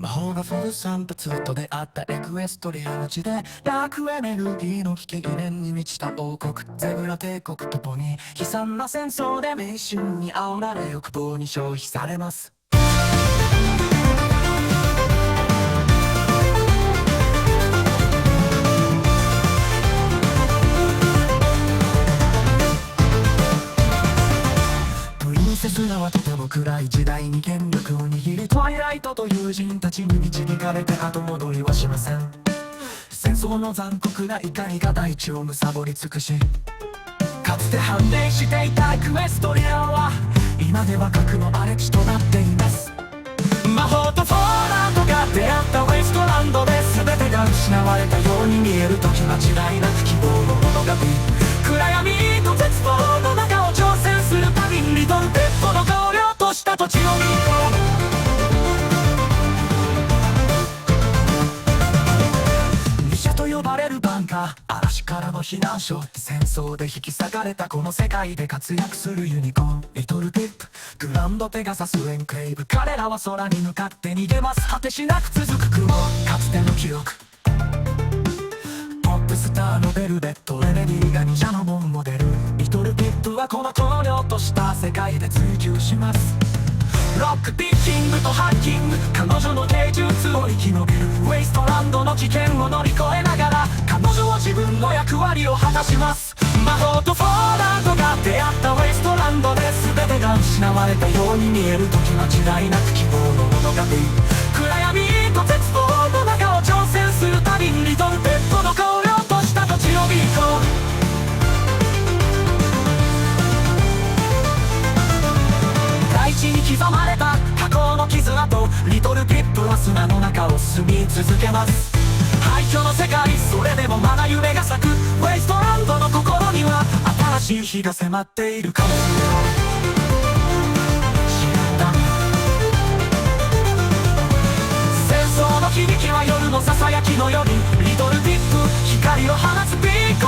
魔法が降る散髪と出会ったエクエストリアの地でダークエネルギーの危機疑念に満ちた王国ゼブラ帝国とポニー悲惨な戦争で迷信に煽られ欲望に消費されます。プリンセスらはとても暗い時代に権力を握りトワイライトと友人たちに導かれて後戻りはしません。戦争の残酷な怒りが大地を貪り尽くし、かつて繁栄していたエクエストリアは今では核の荒れ地となっています。魔法とフォーランドが出会ったウェイストランドで全てが失われたように見える時間違いなく希望の物語、暗闇と絶望の中を挑戦する旅にリトルペットの香料とした土地を見よう。シャと呼ばれるバンカー、嵐からの避難所、戦争で引き裂かれたこの世界で活躍するユニコーン、リトルピップ、グランドペガサスエンクレイブ、彼らは空に向かって逃げます。果てしなく続く雲、かつての記憶、ポップスターのベルベット、レメディが忍者のモンモデル、リトルピップはこの荒涼とした世界で追求します。ロックピッキングとハッキング、彼女の芸術を生き延びる。ウェイストランドの危険を乗り越えながら彼女は自分の役割を果たします。魔法とフォーランドが出会ったウェイストランドで全てが失われたように見える時間違いなく希望の物語、暗闇と絶望の中を挑戦する旅にリトルペットの荒涼とした土地を見こう。大地に刻まれた過去の傷跡、リトルピップは砂の中を進み続けます。廃墟の世界、それでもまだ夢が咲く。ウェイストランドの心には新しい日が迫っているかもしれない。戦争の響きは夜のささやきのように、リトルピップ光を放つビーコ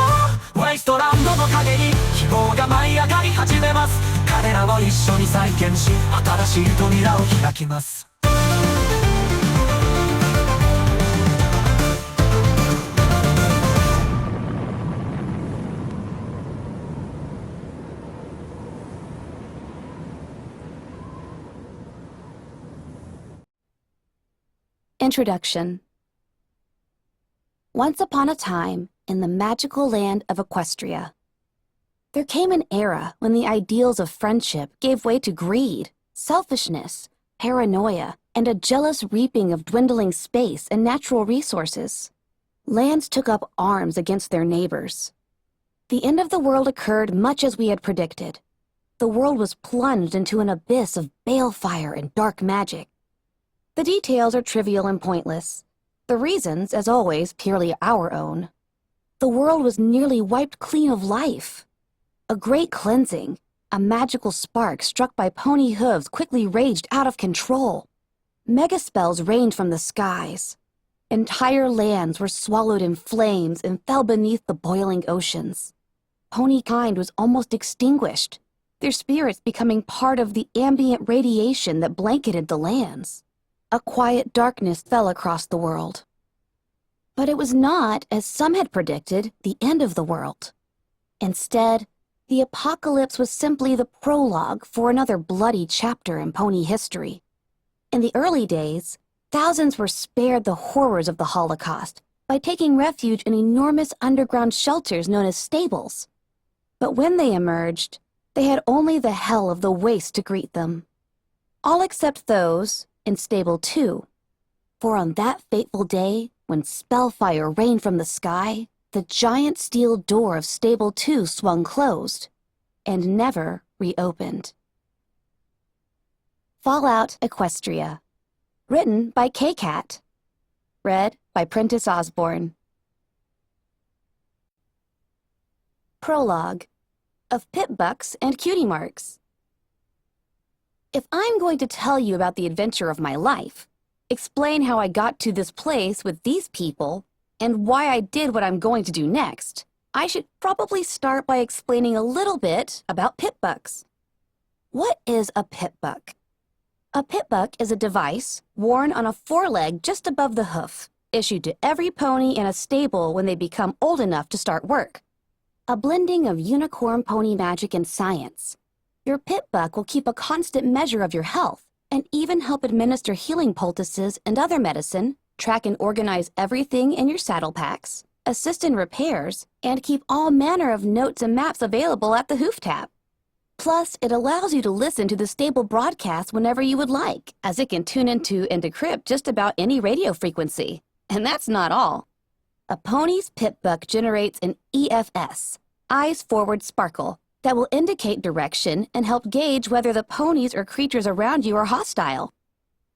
ン、ウェイストランドの陰に希望が舞い上がり始めます。彼らを一緒に再建し新しい扉を開きます。Introduction. Once upon a time, in the magical land of Equestria, there came an era when the ideals of friendship gave way to greed, selfishness, paranoia, and a jealous reaping of dwindling space and natural resources. Lands took up arms against their neighbors. The end of the world occurred much as we had predicted. The world was plunged into an abyss of balefire and dark magic. The details are trivial and pointless. The reasons, as always, purely our own. The world was nearly wiped clean of life. A great cleansing, a magical spark struck by pony hooves quickly raged out of control. Mega spells rained from the skies. Entire lands were swallowed in flames and fell beneath the boiling oceans. Pony kind was almost extinguished, their spirits becoming part of the ambient radiation that blanketed the lands. A quiet darkness fell across the world. But it was not, as some had predicted, the end of the world. Instead, the apocalypse was simply the prologue for another bloody chapter in pony history. In the early days, thousands were spared the horrors of the Holocaust by taking refuge in enormous underground shelters known as stables. But when they emerged, they had only the hell of the waste to greet them. All except those in Stable 2. For on that fateful day, when spellfire rained from the sky, the giant steel door of Stable 2 swung closed and never reopened. Fallout Equestria. Written by K-Cat. Read by Prentice Osborne. Prologue of Pip-Bucks and Cutie Marks. If I'm going to tell you about the adventure of my life, explain how I got to this place with these people, and why I did what I'm going to do next, I should probably start by explaining a little bit about Pip-Bucks. What is a Pip-Buck? A pitbuck is a device worn on a foreleg just above the hoof, issued to every pony in a stable when they become old enough to start work. A blending of unicorn pony magic and science. Your pitbuck will keep a constant measure of your health and even help administer healing poultices and other medicine, track and organize everything in your saddle packs, assist in repairs, and keep all manner of notes and maps available at the hoof tap. Plus, it allows you to listen to the stable broadcast whenever you would like, as it can tune into and decrypt just about any radio frequency. And that's not all. A pony's pitbuck generates an EFS, Eyes Forward Sparkle, that will indicate direction and help gauge whether the ponies or creatures around you are hostile.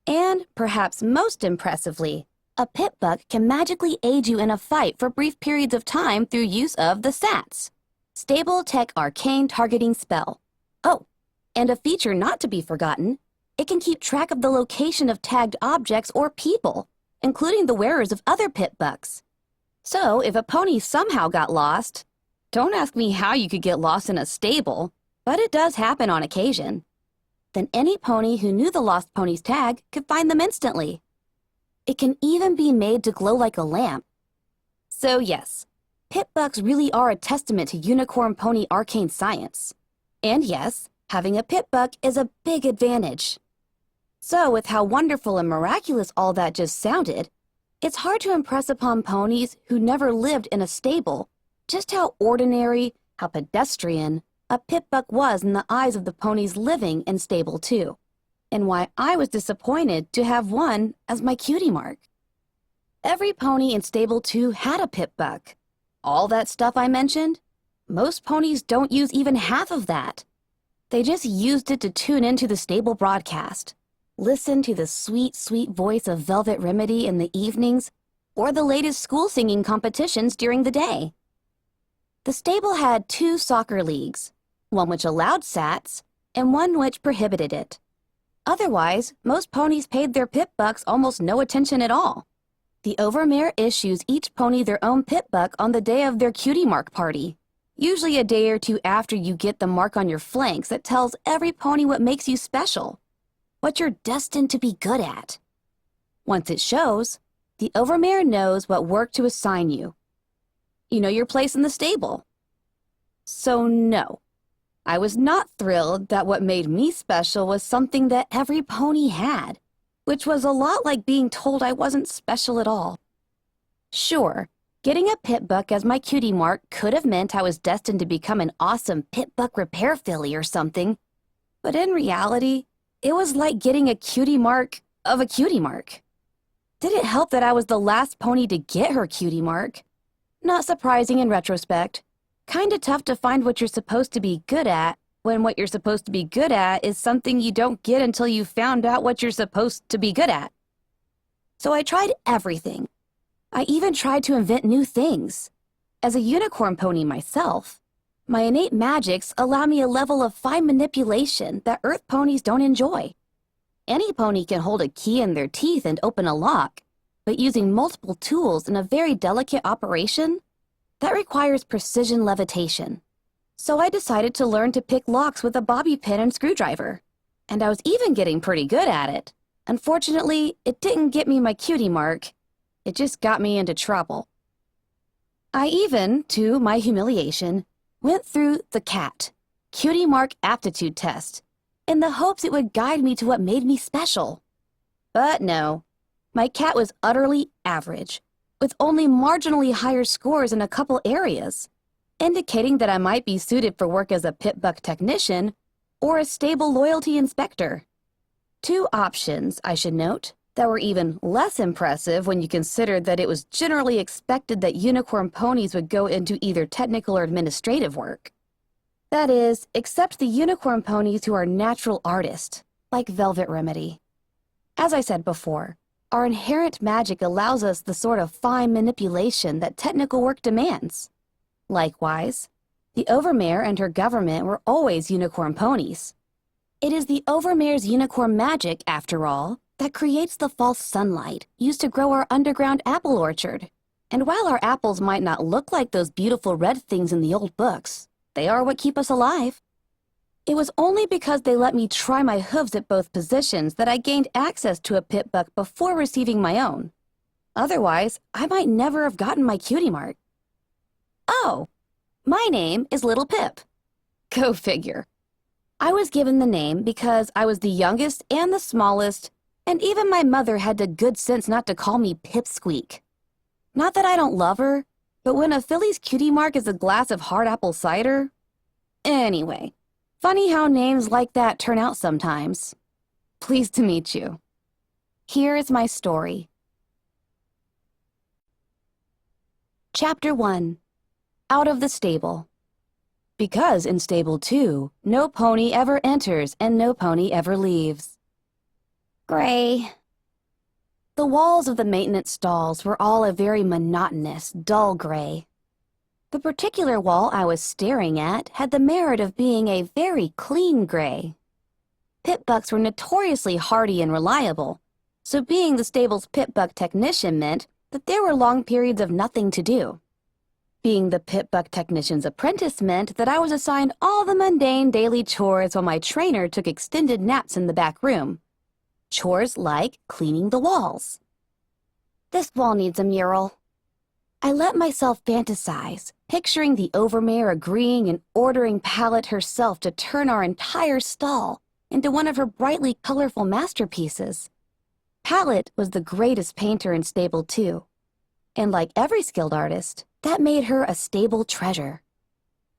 And, perhaps most impressively, a pitbuck can magically aid you in a fight for brief periods of time through use of the SATs, Stable Tech Arcane Targeting Spell. Oh, and a feature not to be forgotten, it can keep track of the location of tagged objects or people, including the wearers of other pitbucks. So, if a pony somehow got lost, don't ask me how you could get lost in a stable, but it does happen on occasion. Then any pony who knew the lost pony's tag could find them instantly. It can even be made to glow like a lamp. So yes, pitbucks really are a testament to unicorn pony arcane science. And yes, having a pitbuck is a big advantage. So with how wonderful and miraculous all that just sounded, it's hard to impress upon ponies who never lived in a stable just how ordinary, how pedestrian, a pitbuck was in the eyes of the ponies living in Stable 2, and why I was disappointed to have one as my cutie mark. Every pony in Stable 2 had a pitbuck. All that stuff I mentioned, most ponies don't use even half of that. They just used it to tune into the stable broadcast, listen to the sweet, sweet voice of Velvet Remedy in the evenings, or the latest school singing competitions during the day. The stable had 2 soccer leagues, one which allowed SATs and one which prohibited it. Otherwise, most ponies paid their pitbucks almost no attention at all. The overmare issues each pony their own pitbuck on the day of their cutie mark party, usually a day or two after you get the mark on your flanks that tells every pony what makes you special, what you're destined to be good at. Once it shows, the overmare knows what work to assign you. You know your place in the stable. So no, I was not thrilled that what made me special was something that every pony had, which was a lot like being told I wasn't special at all. Sure, getting a pitbuck as my cutie mark could have meant I was destined to become an awesome pitbuck repair filly or something, but in reality, it was like getting a cutie mark of a cutie mark. Did it help that I was the last pony to get her cutie mark? Not surprising in retrospect. Kinda tough to find what you're supposed to be good at when what you're supposed to be good at is something you don't get until you found out what you're supposed to be good at. So I tried everything. I even tried to invent new things. As a unicorn pony myself, my innate magics allow me a level of fine manipulation that Earth ponies don't enjoy. Any pony can hold a key in their teeth and open a lock, but using multiple tools in a very delicate operation, that requires precision levitation. So I decided to learn to pick locks with a bobby pin and screwdriver, and I was even getting pretty good at it. Unfortunately, it didn't get me my cutie mark, it just got me into trouble. I even, to my humiliation, went through the CAT, Cutie Mark Aptitude Test, in the hopes it would guide me to what made me special. But no, my cat was utterly average, with only marginally higher scores in a couple areas, indicating that I might be suited for work as a pitbuck technician or a stable loyalty inspector. 2 options, I should note, that were even less impressive when you consider that it was generally expected that unicorn ponies would go into either technical or administrative work. That is, except the unicorn ponies who are natural artists, like Velvet Remedy. As I said before, our inherent magic allows us the sort of fine manipulation that technical work demands. Likewise, the Overmare and her government were always unicorn ponies. It is the Overmare's unicorn magic, after all, that creates the false sunlight used to grow our underground apple orchard. And while our apples might not look like those beautiful red things in the old books, they are what keep us alive. It was only because they let me try my hooves at both positions that I gained access to a pit buck before receiving my own. Otherwise, I might never have gotten my cutie mark. Oh, my name is Little Pip. Go figure. I was given the name because I was the youngest and the smallest, and even my mother had the good sense not to call me Pipsqueak. Not that I don't love her, but when a filly's cutie mark is a glass of hard apple cider... Anyway, funny how names like that turn out sometimes. Pleased to meet you. Here is my story. Chapter 1. Out of the Stable. Because in Stable 2, no pony ever enters and no pony ever leaves. Gray. The walls of the maintenance stalls were all a very monotonous, dull gray. The particular wall I was staring at had the merit of being a very clean gray. Pit bucks were notoriously hardy and reliable, so being the stable's pit buck technician meant that there were long periods of nothing to do. Being the pit buck technician's apprentice meant that I was assigned all the mundane daily chores while my trainer took extended naps in the back room. Chores like cleaning the walls. This wall needs a mural. I let myself fantasize, picturing the overmare agreeing and ordering Palette herself to turn our entire stall into one of her brightly colorful masterpieces. Palette was the greatest painter in Stable 2, and like every skilled artist, that made her a stable treasure.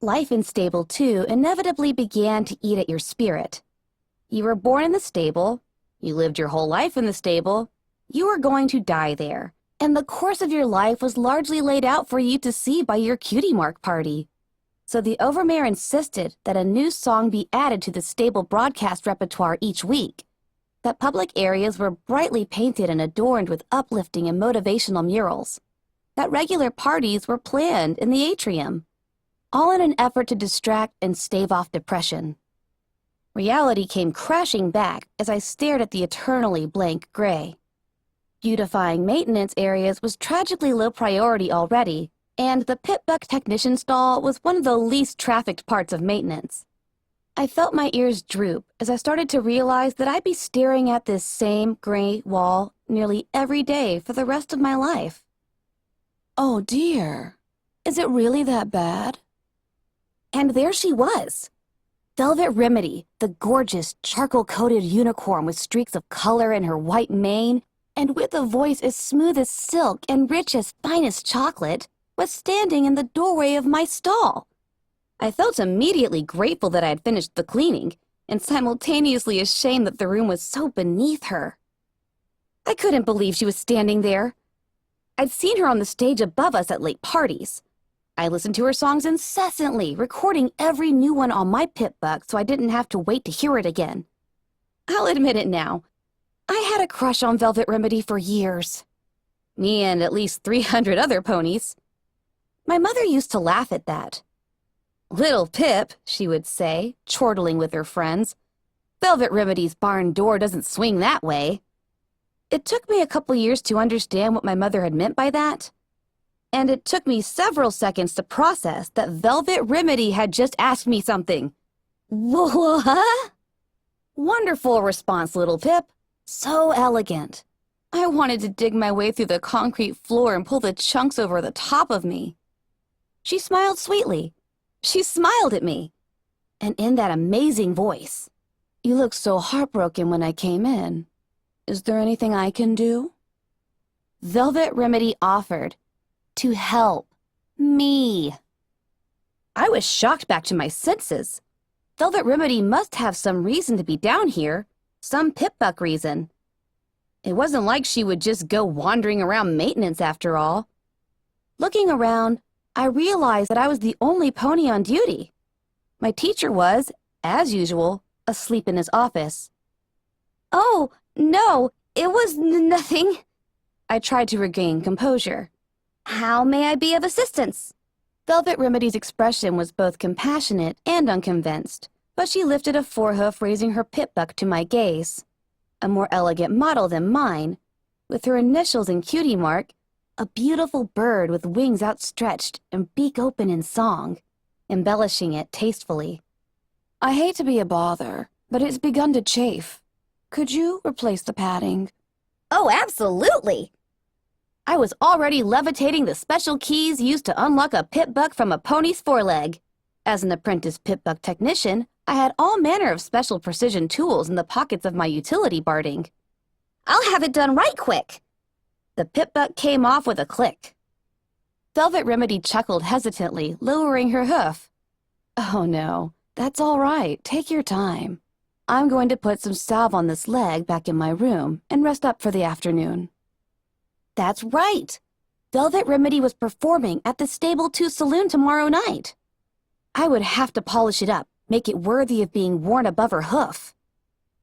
Life in Stable 2 inevitably began to eat at your spirit. You were born in the stable, you lived your whole life in the stable, you were going to die there, and the course of your life was largely laid out for you to see by your cutie mark party. So the overmare insisted that a new song be added to the stable broadcast repertoire each week, that public areas were brightly painted and adorned with uplifting and motivational murals, that regular parties were planned in the atrium, all in an effort to distract and stave off depression. Reality came crashing back as I stared at the eternally blank gray. Beautifying maintenance areas was tragically low priority already, and the pit buck technician stall was one of the least trafficked parts of maintenance. I felt my ears droop as I started to realize that I'd be staring at this same gray wall nearly every day for the rest of my life. Oh dear, is it really that bad? And there she was. Velvet Remedy, the gorgeous, charcoal-coated unicorn with streaks of color in her white mane, and with a voice as smooth as silk and rich as finest chocolate, was standing in the doorway of my stall. I felt immediately grateful that I had finished the cleaning, and simultaneously ashamed that the room was so beneath her. I couldn't believe she was standing there. I'd seen her on the stage above us at late parties. I listened to her songs incessantly, recording every new one on my pit buck so I didn't have to wait to hear it again. I'll admit it now. I had a crush on Velvet Remedy for years. Me and at least 300 other ponies. My mother used to laugh at that. "Little Pip," she would say, chortling with her friends. "Velvet Remedy's barn door doesn't swing that way." It took me a couple years to understand what my mother had meant by that. And it took me several seconds to process that Velvet Remedy had just asked me something. What? Wonderful response, Little Pip. So elegant. I wanted to dig my way through the concrete floor and pull the chunks over the top of me. She smiled sweetly. She smiled at me. And in that amazing voice, "You looked so heartbroken when I came in. Is there anything I can do?" Velvet Remedy offered to help me. I was shocked back to my senses. Velvet Remedy must have some reason to be down here, some pit buck reason. It wasn't like she would just go wandering around maintenance after all. Looking around, I realized that I was the only pony on duty. My teacher was, as usual, asleep in his office. "Oh, no, it was nothing." I tried to regain composure. "How may I be of assistance?" Velvet Remedy's expression was both compassionate and unconvinced, but she lifted a forehoof, raising her pit buck to my gaze. A more elegant model than mine, with her initials in cutie mark, a beautiful bird with wings outstretched and beak open in song, embellishing it tastefully. I hate to be a bother, but it's begun to chafe. Could you replace the padding? Oh, absolutely! I was already levitating the special keys used to unlock a pit buck from a pony's foreleg. As an apprentice pit buck technician, I had all manner of special precision tools in the pockets of my utility barding. I'll have it done right quick. The pit buck came off with a click. Velvet Remedy chuckled hesitantly, lowering her hoof. Oh no, that's all right. Take your time. I'm going to put some salve on this leg back in my room and rest up for the afternoon. That's right. Velvet Remedy was performing at the Stable 2 Saloon tomorrow night. I would have to polish it up, make it worthy of being worn above her hoof.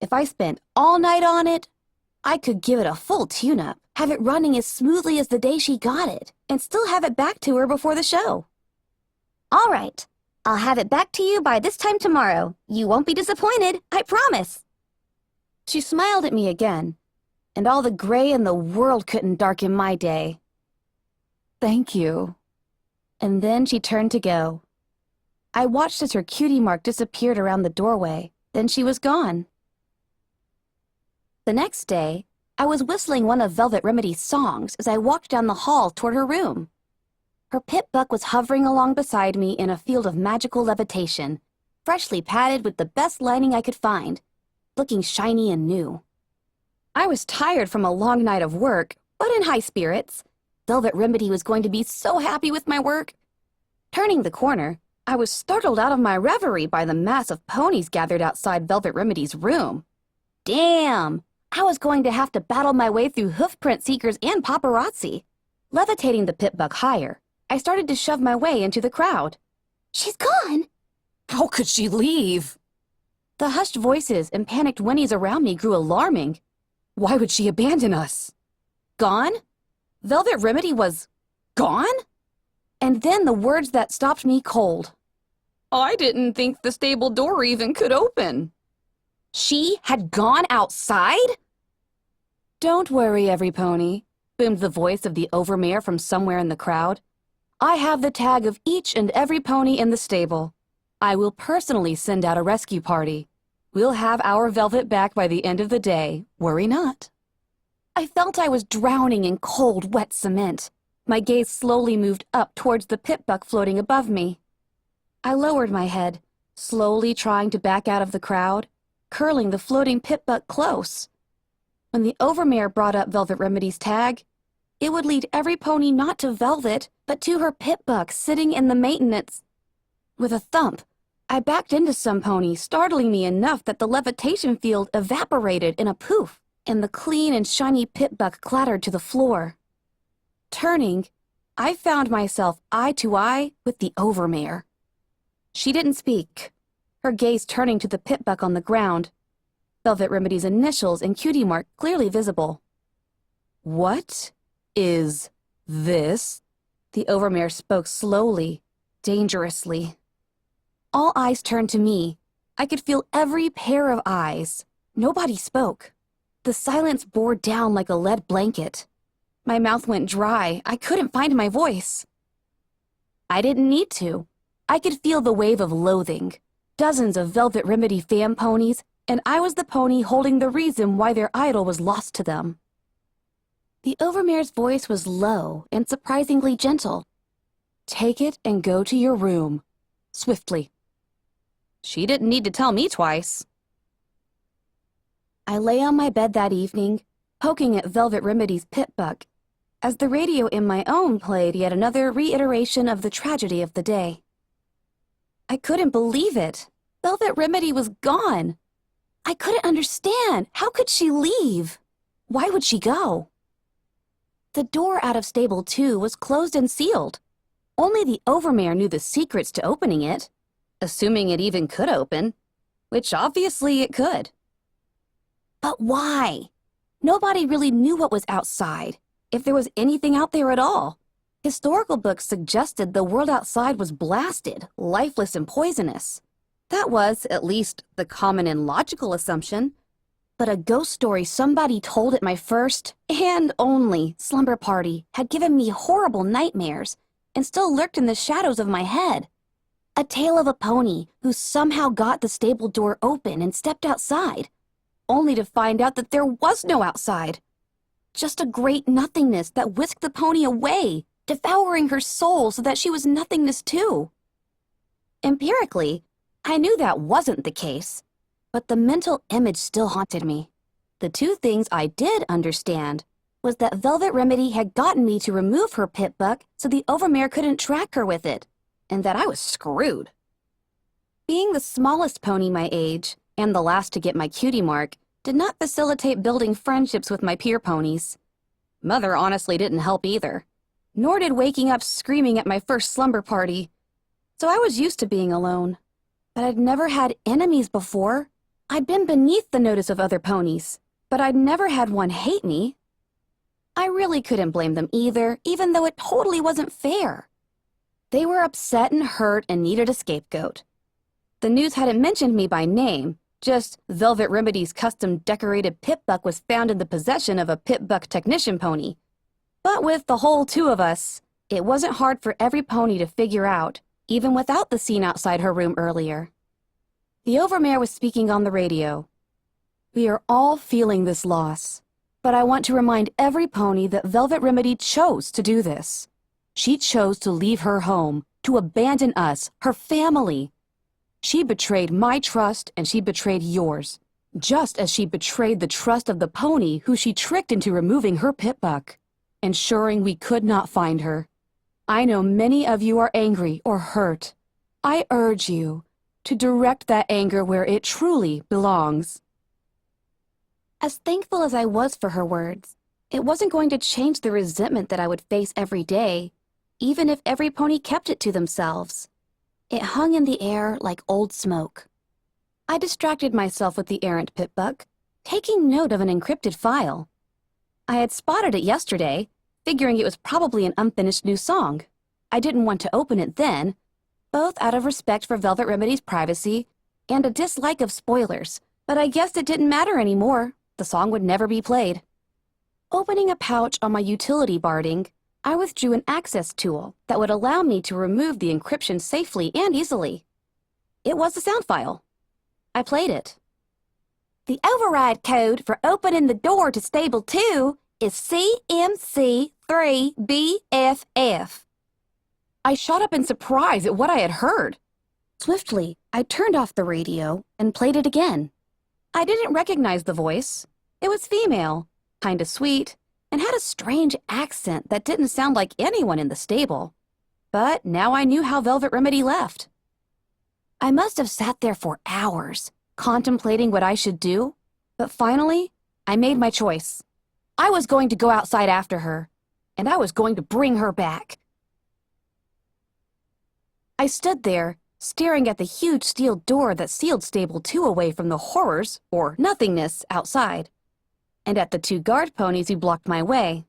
If I spent all night on it, I could give it a full tune-up, have it running as smoothly as the day she got it, and still have it back to her before the show. All right. I'll have it back to you by this time tomorrow. You won't be disappointed, I promise. She smiled at me again, and all the gray in the world couldn't darken my day. Thank you. And then she turned to go. I watched as her cutie mark disappeared around the doorway, then she was gone. The next day, I was whistling one of Velvet Remedy's songs as I walked down the hall toward her room. Her pit buck was hovering along beside me in a field of magical levitation, freshly padded with the best lining I could find, looking shiny and new. I was tired from a long night of work, but in high spirits. Velvet Remedy was going to be so happy with my work. Turning the corner, I was startled out of my reverie by the mass of ponies gathered outside Velvet Remedy's room. Damn! I was going to have to battle my way through hoofprint seekers and paparazzi. Levitating the pit buck higher, I started to shove my way into the crowd. She's gone! How could she leave? The hushed voices and panicked whinnies around me grew alarming. Why would she abandon us? Gone? Velvet Remedy was gone? And then the words that stopped me cold. I didn't think the stable door even could open. She had gone outside? Don't worry, every pony, boomed the voice of the overmare from somewhere in the crowd. I have the tag of each and every pony in the stable. I will personally send out a rescue party. We'll have our Velvet back by the end of the day. Worry not. I felt I was drowning in cold, wet cement. My gaze slowly moved up towards the pit buck floating above me. I lowered my head, slowly trying to back out of the crowd, curling the floating pit buck close. When the overmare brought up Velvet Remedy's tag, it would lead every pony not to Velvet, but to her pit buck sitting in the maintenance. With a thump, I backed into some pony, startling me enough that the levitation field evaporated in a poof, and the clean and shiny pit buck clattered to the floor. Turning, I found myself eye to eye with the overmare. She didn't speak, her gaze turning to the pit buck on the ground, Velvet Remedy's initials and cutie mark clearly visible. What is this? The overmare spoke slowly, dangerously. All eyes turned to me. I could feel every pair of eyes. Nobody spoke. The silence bore down like a lead blanket. My mouth went dry. I couldn't find my voice. I didn't need to. I could feel the wave of loathing. Dozens of Velvet Remedy fan ponies, and I was the pony holding the reason why their idol was lost to them. The overmare's voice was low and surprisingly gentle. Take it and go to your room. Swiftly. She didn't need to tell me twice. I lay on my bed that evening, poking at Velvet Remedy's pit buck, as the radio in my own played yet another reiteration of the tragedy of the day. I couldn't believe it. Velvet Remedy was gone. I couldn't understand. How could she leave? Why would she go? The door out of Stable 2 was closed and sealed. Only the overmare knew the secrets to opening it, assuming it even could open, which obviously it could. But why? Nobody really knew what was outside, if there was anything out there at all. Historical books suggested the world outside was blasted, lifeless and poisonous. That was, at least, the common and logical assumption. But a ghost story somebody told at my first, and only, slumber party had given me horrible nightmares and still lurked in the shadows of my head. A tale of a pony who somehow got the stable door open and stepped outside, only to find out that there was no outside. Just a great nothingness that whisked the pony away, devouring her soul so that she was nothingness too. Empirically, I knew that wasn't the case, but the mental image still haunted me. The two things I did understand was that Velvet Remedy had gotten me to remove her pit buck so the overmare couldn't track her with it, and that I was screwed. Being the smallest pony my age, and the last to get my cutie mark, did not facilitate building friendships with my peer ponies. Mother honestly didn't help either, nor did waking up screaming at my first slumber party. So I was used to being alone. But I'd never had enemies before. I'd been beneath the notice of other ponies, but I'd never had one hate me. I really couldn't blame them either, even though it totally wasn't fair. They were upset and hurt and needed a scapegoat. The news hadn't mentioned me by name, just Velvet Remedy's custom-decorated pit buck was found in the possession of a pit buck technician pony. But with the whole two of us, it wasn't hard for every pony to figure out, even without the scene outside her room earlier. The overmare was speaking on the radio. We are all feeling this loss, but I want to remind every pony that Velvet Remedy chose to do this. She chose to leave her home, to abandon us, her family. She betrayed my trust and she betrayed yours, just as she betrayed the trust of the pony who she tricked into removing her pit buck, ensuring we could not find her. I know many of you are angry or hurt. I urge you to direct that anger where it truly belongs. As thankful as I was for her words, it wasn't going to change the resentment that I would face every day, even if every pony kept it to themselves. It hung in the air like old smoke. I distracted myself with the errant pit buck, taking note of an encrypted file. I had spotted it yesterday, figuring it was probably an unfinished new song. I didn't want to open it then, both out of respect for Velvet Remedy's privacy and a dislike of spoilers, but I guessed it didn't matter anymore. The song would never be played. Opening a pouch on my utility barding, I withdrew an access tool that would allow me to remove the encryption safely and easily. It was a sound file. I played it. The override code for opening the door to Stable 2 is CMC3BFF. I shot up in surprise at what I had heard. Swiftly, I turned off the radio and played it again. I didn't recognize the voice. It was female, kinda sweet, and had a strange accent that didn't sound like anyone in the stable. But now I knew how Velvet Remedy left. I must have sat there for hours, contemplating what I should do, but finally, I made my choice. I was going to go outside after her, and I was going to bring her back. I stood there, staring at the huge steel door that sealed Stable 2 away from the horrors, or nothingness, outside, and at the two guard ponies who blocked my way.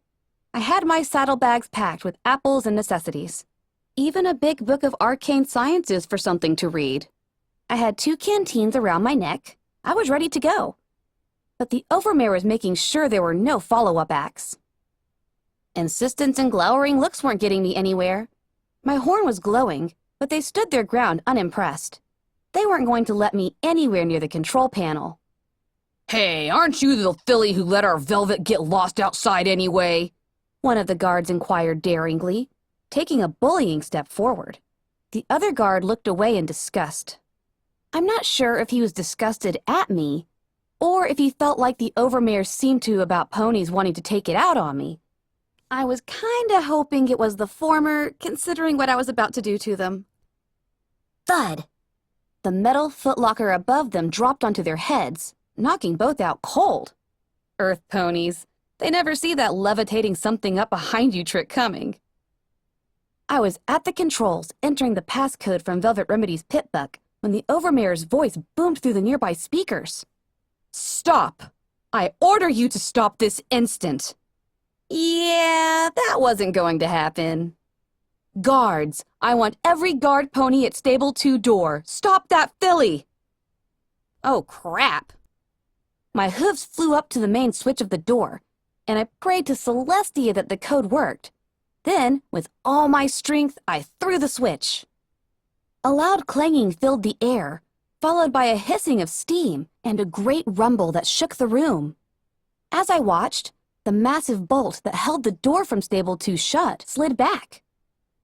I had my saddlebags packed with apples and necessities, even a big book of arcane sciences for something to read. I had 2 canteens around my neck. I was ready to go. But the overmare was making sure there were no follow-up acts. Insistence and glowering looks weren't getting me anywhere. My horn was glowing, but they stood their ground unimpressed. They weren't going to let me anywhere near the control panel. "Hey, aren't you the filly who let our Velvet get lost outside anyway?" one of the guards inquired daringly, taking a bullying step forward. The other guard looked away in disgust. I'm not sure if he was disgusted at me, or if he felt like the overmare seemed to about ponies wanting to take it out on me. I was kinda hoping it was the former, considering what I was about to do to them. Thud! The metal footlocker above them dropped onto their heads, knocking both out cold. Earth ponies. They never see that levitating something up behind you trick coming. I was at the controls, entering the passcode from Velvet Remedy's pit buck, when the overmare's voice boomed through the nearby speakers. "Stop! I order you to stop this instant!" Yeah, that wasn't going to happen. "Guards, I want every guard pony at Stable 2 door. Stop that filly!" Oh, crap. My hooves flew up to the main switch of the door, and I prayed to Celestia that the code worked. Then, with all my strength, I threw the switch. A loud clanging filled the air, followed by a hissing of steam and a great rumble that shook the room. As I watched, the massive bolt that held the door from Stable 2 shut slid back.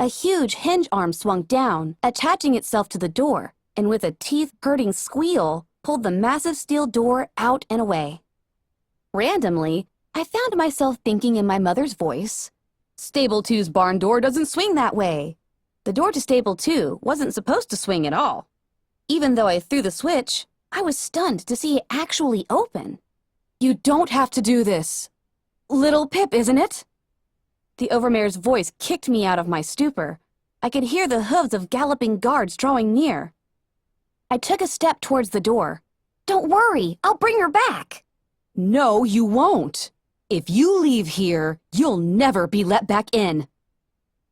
A huge hinge arm swung down, attaching itself to the door, and with a teeth-hurting squeal, pulled the massive steel door out and away. Randomly, I found myself thinking in my mother's voice, "Stable 2's barn door doesn't swing that way." The door to Stable 2 wasn't supposed to swing at all. Even though I threw the switch, I was stunned to see it actually open. "You don't have to do this. Little Pip, isn't it?" The Overmare's voice kicked me out of my stupor. I could hear the hooves of galloping guards drawing near. I took a step towards the door. Don't worry, I'll bring her back. "No, you won't. If you leave here, you'll never be let back in."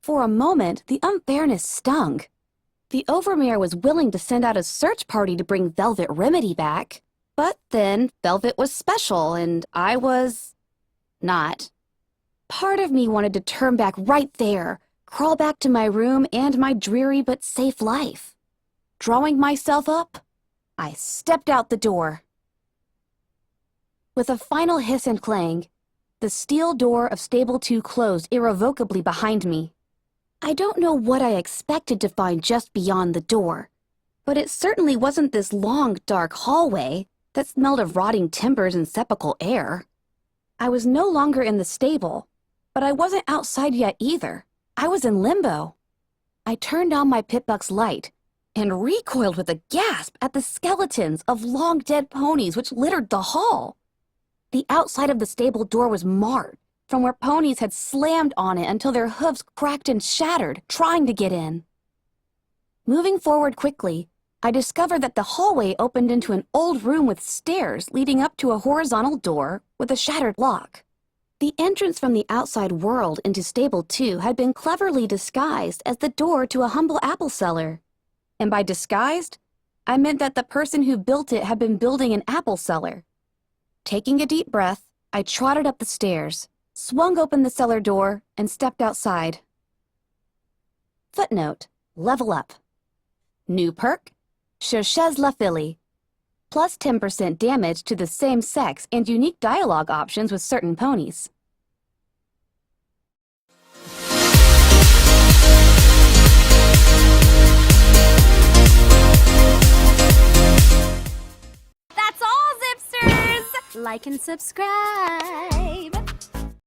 For a moment, the unfairness stung. The Overmare was willing to send out a search party to bring Velvet Remedy back, but then Velvet was special and I was not. Part of me wanted to turn back right there, crawl back to my room and my dreary but safe life. Drawing myself up, I stepped out the door. With a final hiss and clang, the steel door of Stable 2 closed irrevocably behind me. I don't know what I expected to find just beyond the door, but it certainly wasn't this long, dark hallway that smelled of rotting timbers and sepulchral air. I was no longer in the stable, but I wasn't outside yet either. I was in limbo. I turned on my Pip-Buck's light and recoiled with a gasp at the skeletons of long dead ponies which littered the hall. The outside of the stable door was marred from where ponies had slammed on it until their hooves cracked and shattered, trying to get in. Moving forward quickly, I discovered that the hallway opened into an old room with stairs leading up to a horizontal door with a shattered lock. The entrance from the outside world into Stable 2 had been cleverly disguised as the door to a humble apple cellar. And by disguised, I meant that the person who built it had been building an apple cellar. Taking a deep breath, I trotted up the stairs, swung open the cellar door, and stepped outside. Footnote: level up. New perk: Cherchez la Filly. Plus 10% damage to the same sex and unique dialogue options with certain ponies. That's all, Zipsters! Like and subscribe.